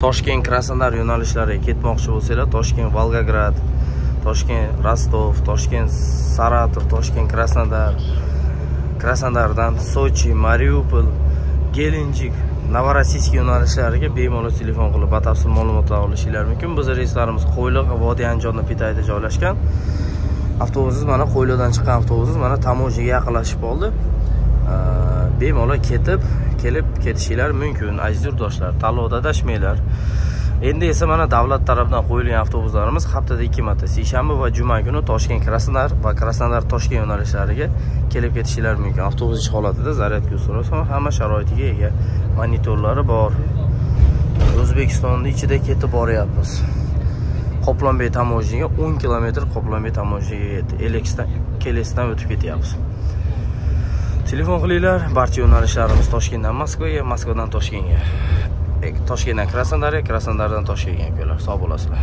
Toshkent Krasnodar yo'nalishlariga ketmoqchi bo'lsanglar, Toshkent Volgograd, Toshkent Rostov, Toshkent Saratov, Toshkent Krasnodar, Krasnodardan Sochi, Mariupol, Gelenjik, Novorossiysk yo'nalishlariga bemalol telefon qilib batafsil ma'lumotlar olishingiz mumkin. Bizning reyslarimiz Qo'yliq va Vodiy Andijon pitayida joylashgan. Avtobusimiz mana Qo'yliqdan chiqqan avtobusimiz mana Tamojiga yaqinlashib qoldi. Bemalol kelib ketishinglar mumkin aziz yurtdoshlar. Tanlovda adashmanglar. Endi esa mana davlat tomonidan qo'yilgan avtobuslarimiz haftada 2 marta seshanba va juma kuni Toshkent Krasnodar va Krasnodar Toshkent yo'nalishlariga kelib ketishinglar mumkin. Avtobus ish holatida zaryadka uskunalar hamma sharoitiga ega. Monitorlari bor. O'zbekistonning ichida ketib boryapmiz. Qoplonbek Tamojiga 10 kilometr Qoplonbek Tamojiga yetdi. Elexdan Kelesdan o'tib ketyapmiz. Telefon qilinglar. Barcha yo'nalishlarimiz Toshkentdan Moskvaga, Moskvadan Toshkentga. Toshkentdan Krasnodarga, Krasnodardan Toshkentga kelinglar. Sog' bo'lasizlar.